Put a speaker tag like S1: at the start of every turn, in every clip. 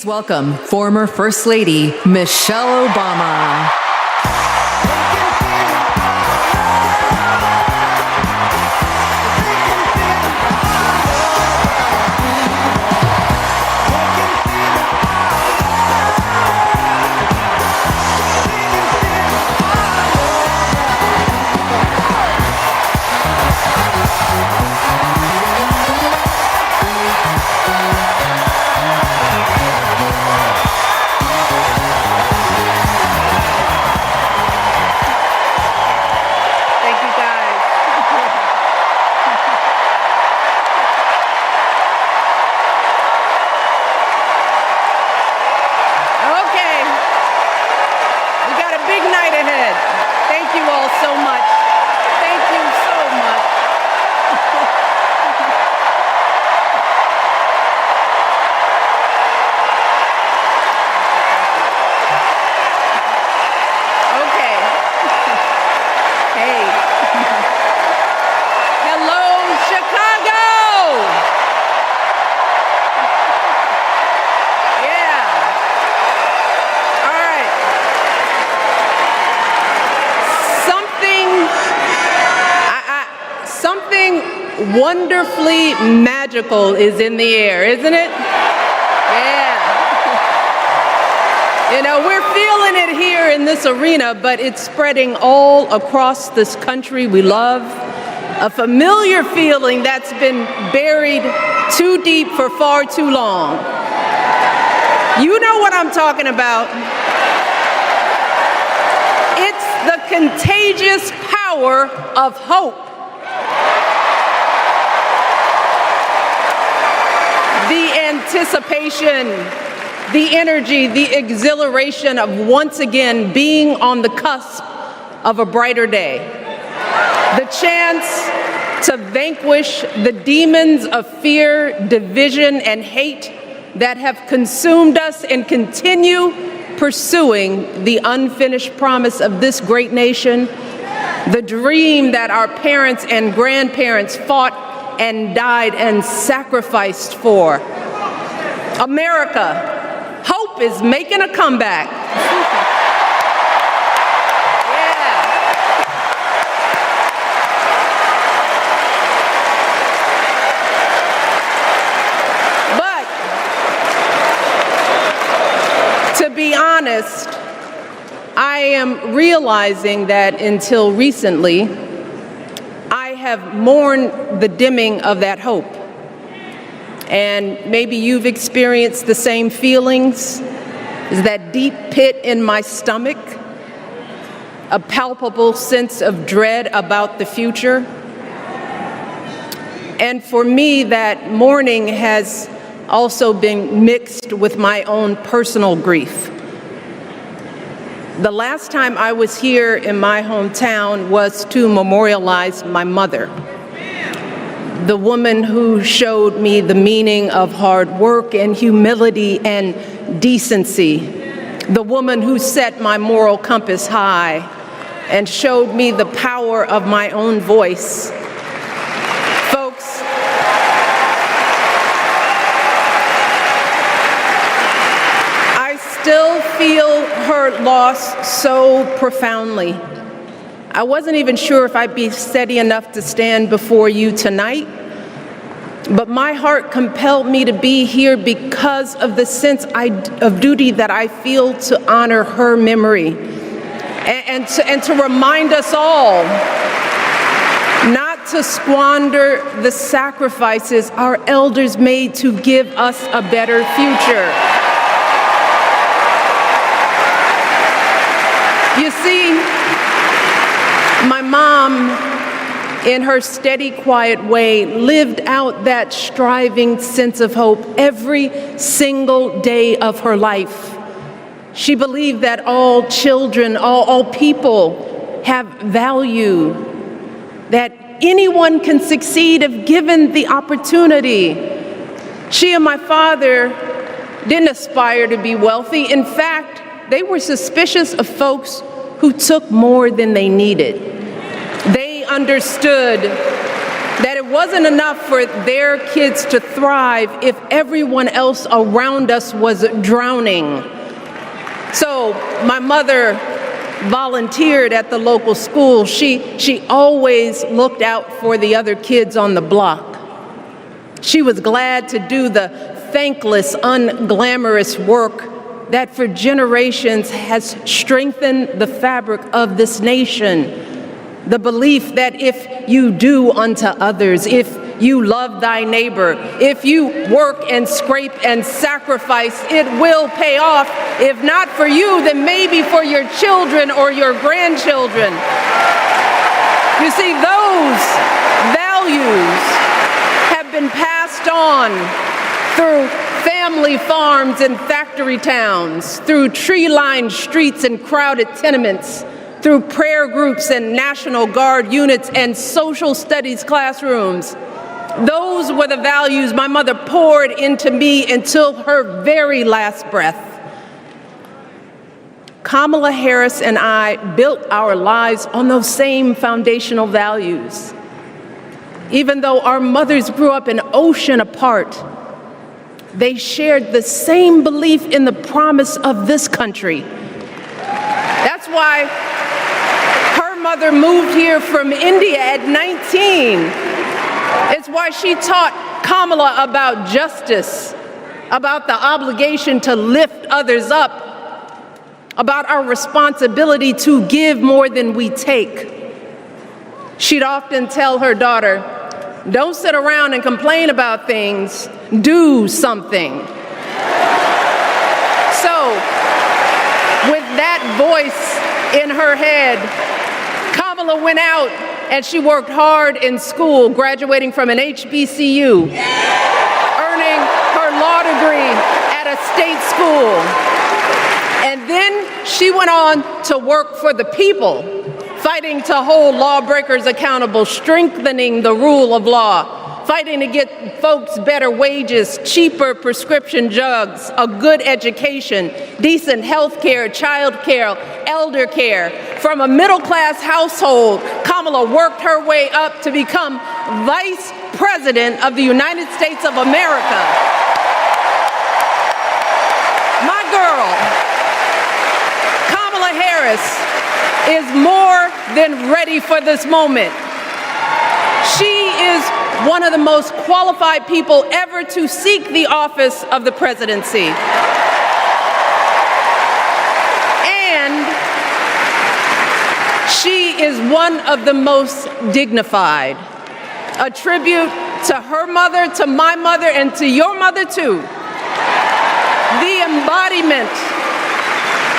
S1: Please welcome former First Lady Michelle Obama.
S2: Wonderfully magical is in the air, isn't it? Yeah. You know, we're feeling it here in this arena, but it's spreading all across this country we love. A familiar feeling that's been buried too deep for far too long. You know what I'm talking about. It's the contagious power of hope. The anticipation, the energy, the exhilaration of once again being on the cusp of a brighter day. The chance to vanquish the demons of fear, division, and hate that have consumed us and continue pursuing the unfinished promise of this great nation, the dream that our parents and grandparents fought and died and sacrificed for. America, hope is making a comeback. But to be honest, I am realizing that until recently, I have mourned the dimming of that hope. And maybe you've experienced the same feelings. Is that deep pit in my stomach, a palpable sense of dread about the future. And for me, that mourning has also been mixed with my own personal grief. The last time I was here in my hometown was to memorialize my mother, the woman who showed me the meaning of hard work and humility and decency, the woman who set my moral compass high and showed me the power of my own voice. Folks, I still feel her loss so profoundly. I wasn't even sure if I'd be steady enough to stand before you tonight, but my heart compelled me to be here because of the sense of duty that I feel to honor her memory and to remind us all not to squander the sacrifices our elders made to give us a better future. You see, my mom, in her steady, quiet way, lived out that striving sense of hope every single day of her life. She believed that all children, all people have value, that anyone can succeed if given the opportunity. She and my father didn't aspire to be wealthy. In fact, they were suspicious of folks who took more than they needed. They understood that it wasn't enough for their kids to thrive if everyone else around us was drowning. So my mother volunteered at the local school. She always looked out for the other kids on the block. She was glad to do the thankless, unglamorous work that for generations has strengthened the fabric of this nation. The belief that if you do unto others, if you love thy neighbor, if you work and scrape and sacrifice, it will pay off. If not for you, then maybe for your children or your grandchildren. You see, those values have been passed on through family farms and factory towns, through tree-lined streets and crowded tenements, through prayer groups and National Guard units and social studies classrooms. Those were the values my mother poured into me until her very last breath. Kamala Harris and I built our lives on those same foundational values. Even though our mothers grew up an ocean apart, they shared the same belief in the promise of this country. That's why her mother moved here from India at 19. It's why she taught Kamala about justice, about the obligation to lift others up, about our responsibility to give more than we take. She'd often tell her daughter, "Don't sit around and complain about things, do something." So, with that voice in her head, Kamala went out and she worked hard in school, graduating from an HBCU, earning her law degree at a state school. And then she went on to work for the people, fighting to hold lawbreakers accountable, strengthening the rule of law, fighting to get folks better wages, cheaper prescription drugs, a good education, decent health care, child care, elder care. From a middle-class household, Kamala worked her way up to become Vice President of the United States of America. My girl, Kamala Harris, is more than ready for this moment. She is one of the most qualified people ever to seek the office of the presidency. And she is one of the most dignified. A tribute to her mother, to my mother, and to your mother too. The embodiment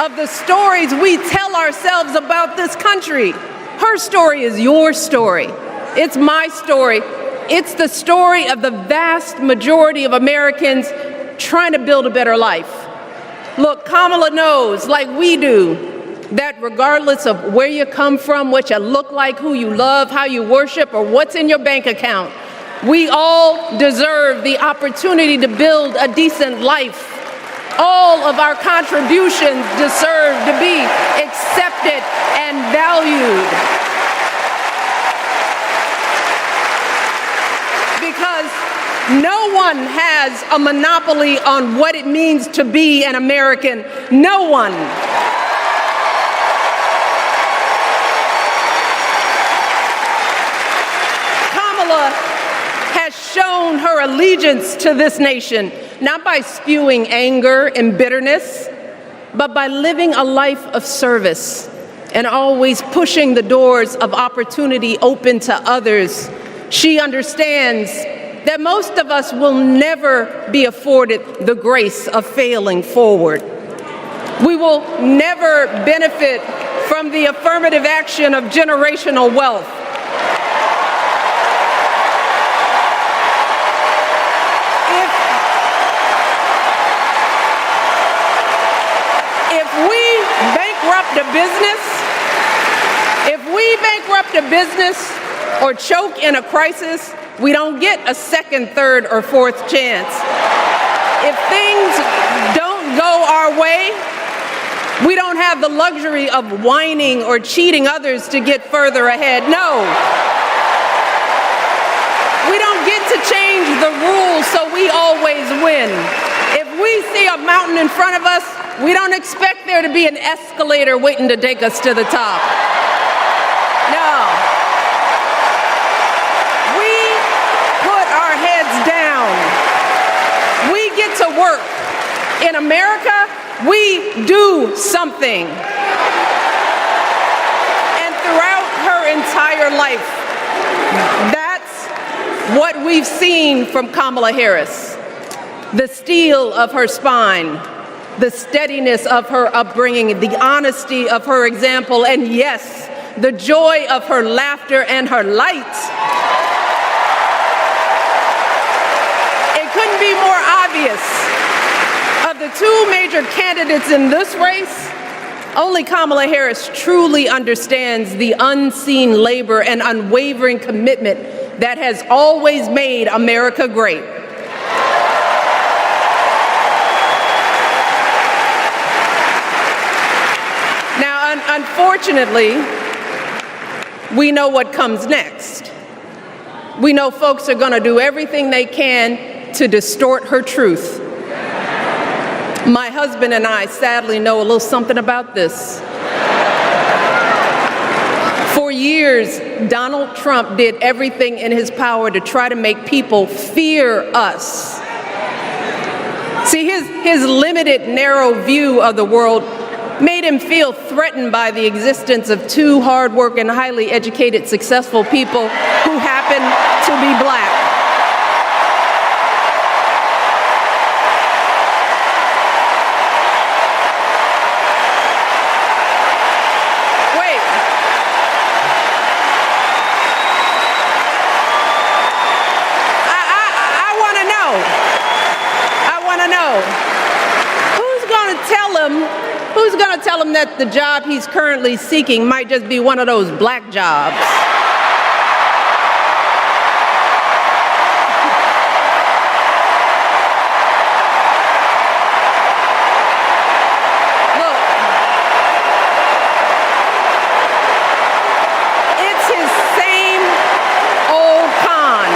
S2: of the stories we tell ourselves about this country. Her story is your story. It's my story. It's the story of the vast majority of Americans trying to build a better life. Look, Kamala knows, like we do, that regardless of where you come from, what you look like, who you love, how you worship, or what's in your bank account, we all deserve the opportunity to build a decent life. All of our contributions deserve to be accepted and valued. Because no one has a monopoly on what it means to be an American. No one. Kamala has shown her allegiance to this nation, not by spewing anger and bitterness, but by living a life of service and always pushing the doors of opportunity open to others. She understands that most of us will never be afforded the grace of failing forward. We will never benefit from the affirmative action of generational wealth. If we bankrupt a business or choke in a crisis, we don't get a second, third, or fourth chance. If things don't go our way, we don't have the luxury of whining or cheating others to get further ahead. No. we always win. If we see a mountain in front of us, we don't expect there to be an escalator waiting to take us to the top. No. We put our heads down. We get to work. In America, we do something. And throughout her entire life, that's what we've seen from Kamala Harris. The steel of her spine, the steadiness of her upbringing, the honesty of her example, and yes, the joy of her laughter and her light. It couldn't be more obvious. Of the two major candidates in this race, only Kamala Harris truly understands the unseen labor and unwavering commitment that has always made America great. Unfortunately, we know what comes next. We know folks are going to do everything they can to distort her truth. My husband and I sadly know a little something about this. For years, Donald Trump did everything in his power to try to make people fear us. See, his limited, narrow view of the world made him feel threatened by the existence of two hard-working, highly educated, successful people who happen to be black. Wait. I want to know. I want to know. Who's going to tell him that the job he's currently seeking might just be one of those black jobs? Look, it's his same old con.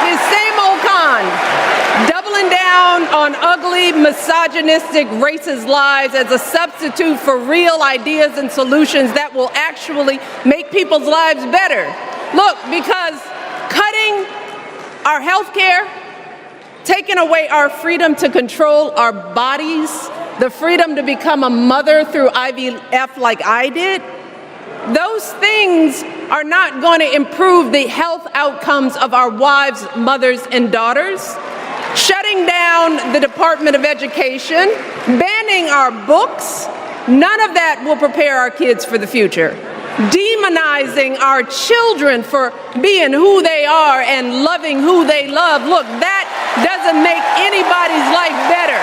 S2: His same old con. Doubling down on ugly, misogynistic, racist lies as a substitute for real ideas and solutions that will actually make people's lives better. Look, because cutting our health care, taking away our freedom to control our bodies, the freedom to become a mother through IVF like I did, those things are not going to improve the health outcomes of our wives, mothers, and daughters. Shutting down the Department of Education, banning our books, none of that will prepare our kids for the future. Demonizing our children for being who they are and loving who they love, look, that doesn't make anybody's life better.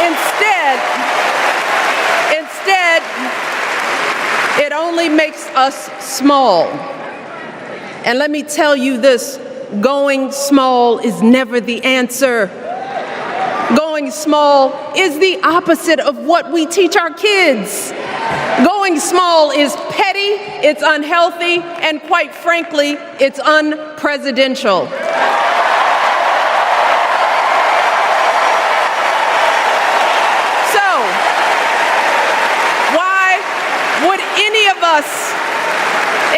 S2: Instead, it only makes us small. And let me tell you this, going small is never the answer. Going small is the opposite of what we teach our kids. Going small is petty, it's unhealthy, and quite frankly, it's unpresidential. So, why would any of us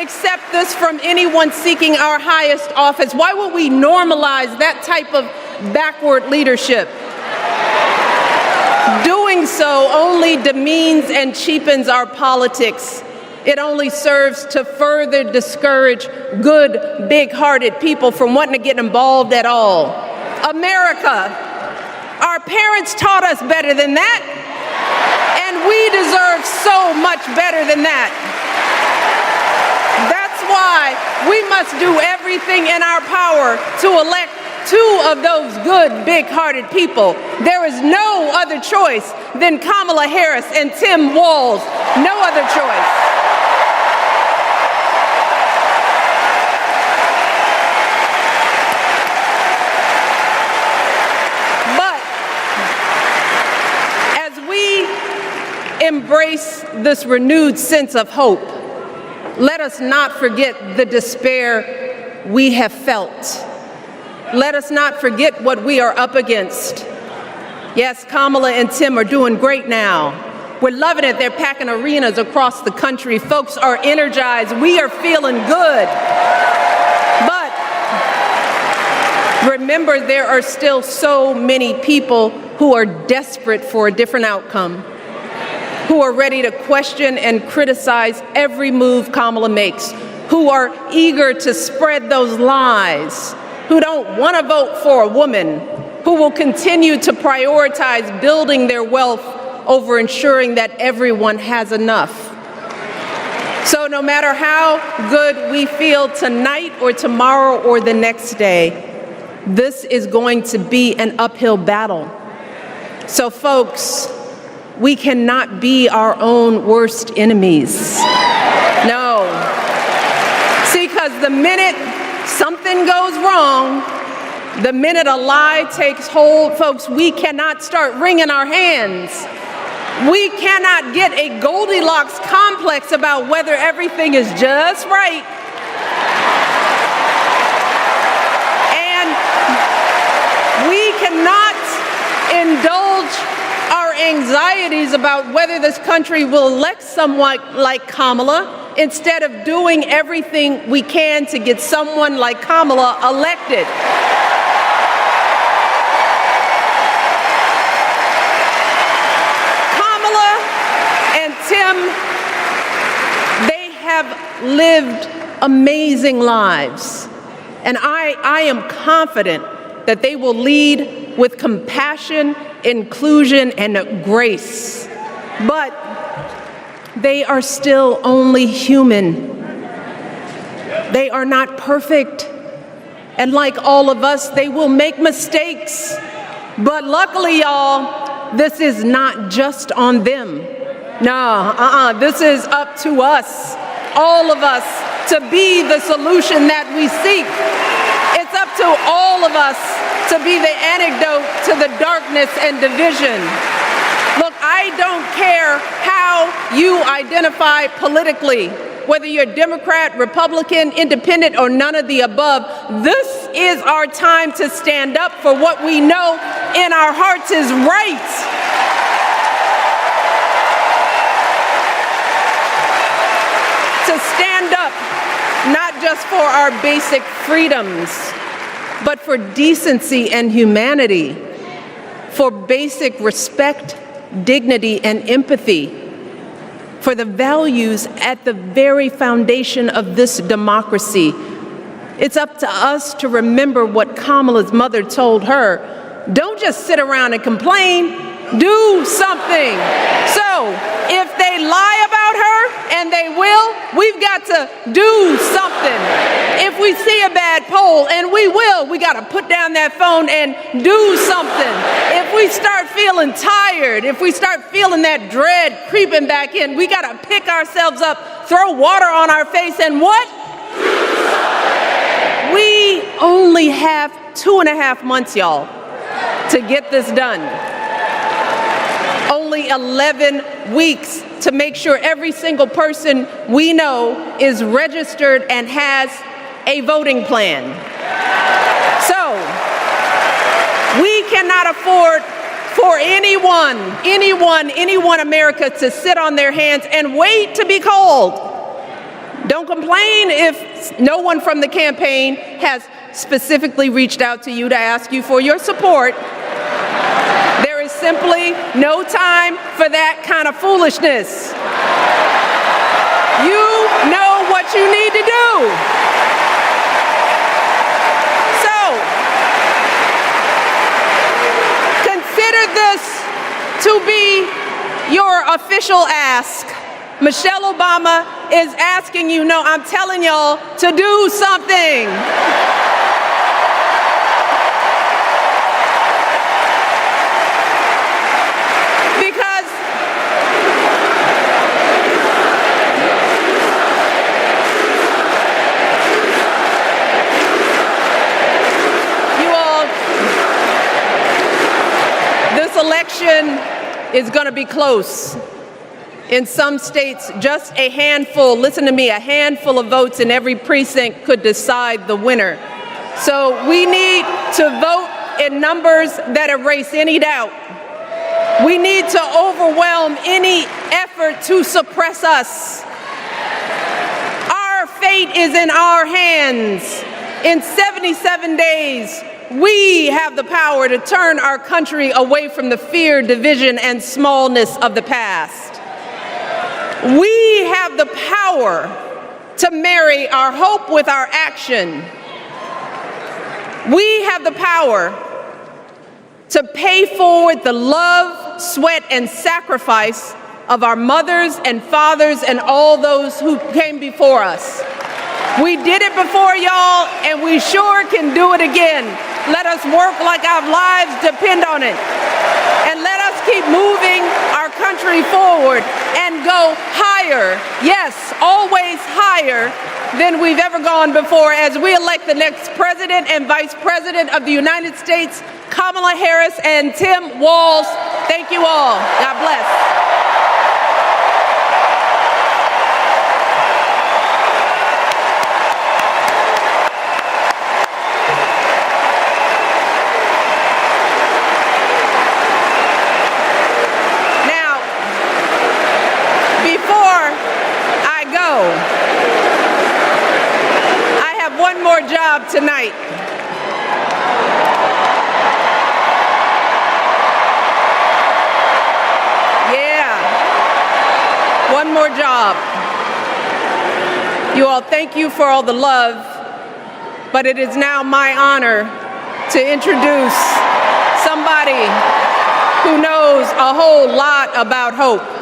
S2: accept this from anyone seeking our highest office? Why would we normalize that type of backward leadership? Doing so only demeans and cheapens our politics. It only serves to further discourage good, big-hearted people from wanting to get involved at all. America, our parents taught us better than that, and we deserve so much better than that. That's why we must do everything in our power to elect two of those good, big-hearted people. There is no other choice than Kamala Harris and Tim Walz. No other choice. But as we embrace this renewed sense of hope, let us not forget the despair we have felt. Let us not forget what we are up against. Yes, Kamala and Tim are doing great now. We're loving it. They're packing arenas across the country. Folks are energized. We are feeling good. But remember, there are still so many people who are desperate for a different outcome, who are ready to question and criticize every move Kamala makes, who are eager to spread those lies, who don't want to vote for a woman, who will continue to prioritize building their wealth over ensuring that everyone has enough. So no matter how good we feel tonight or tomorrow or the next day, this is going to be an uphill battle. So folks, we cannot be our own worst enemies. No. See, because the minute something goes wrong, the minute a lie takes hold, folks, we cannot start wringing our hands. We cannot get a Goldilocks complex about whether everything is just right. And we cannot indulge our anxieties about whether this country will elect someone like Kamala instead of doing everything we can to get someone like Kamala elected. Tim, they have lived amazing lives, and I am confident that they will lead with compassion, inclusion, and grace. But they are still only human. They are not perfect, and like all of us, they will make mistakes. But luckily, y'all, this is not just on them. No, this is up to us, all of us, to be the solution that we seek. It's up to all of us to be the antidote to the darkness and division. Look, I don't care how you identify politically, whether you're Democrat, Republican, Independent, or none of the above. This is our time to stand up for what we know in our hearts is right. To stand up, not just for our basic freedoms, but for decency and humanity, for basic respect, dignity, and empathy, for the values at the very foundation of this democracy. It's up to us to remember what Kamala's mother told her. Don't just sit around and complain. Do something. So, if they lie about her, and they will, we've got to do something. If we see a bad poll, and we will, we got to put down that phone and do something. If we start feeling tired, if we start feeling that dread creeping back in, we got to pick ourselves up, throw water on our face, and what? We only have 2.5 months, y'all, to get this done. Only 11 weeks to make sure every single person we know is registered and has a voting plan. So, we cannot afford for anyone America to sit on their hands and wait to be called. Don't complain if no one from the campaign has specifically reached out to you to ask you for your support. There is simply no time for that kind of foolishness. You know what you need to do. So, consider this to be your official ask. Michelle Obama is asking you, no, I'm telling y'all to do something. Because you all, this election is going to be close. In some states, just a handful, listen to me, a handful of votes in every precinct could decide the winner. So we need to vote in numbers that erase any doubt. We need to overwhelm any effort to suppress us. Our fate is in our hands. In 77 days, we have the power to turn our country away from the fear, division, and smallness of the past. We have the power to marry our hope with our action. We have the power to pay forward the love, sweat, and sacrifice of our mothers and fathers and all those who came before us. We did it before, y'all, and we sure can do it again. Let us work like our lives depend on it. And let us keep moving our country forward and go higher, yes, always higher than we've ever gone before as we elect the next President and Vice President of the United States, Kamala Harris and Tim Walz. Thank you all. God bless. One more job tonight. Yeah, one more job. You all, thank you for all the love, but it is now my honor to introduce somebody who knows a whole lot about hope.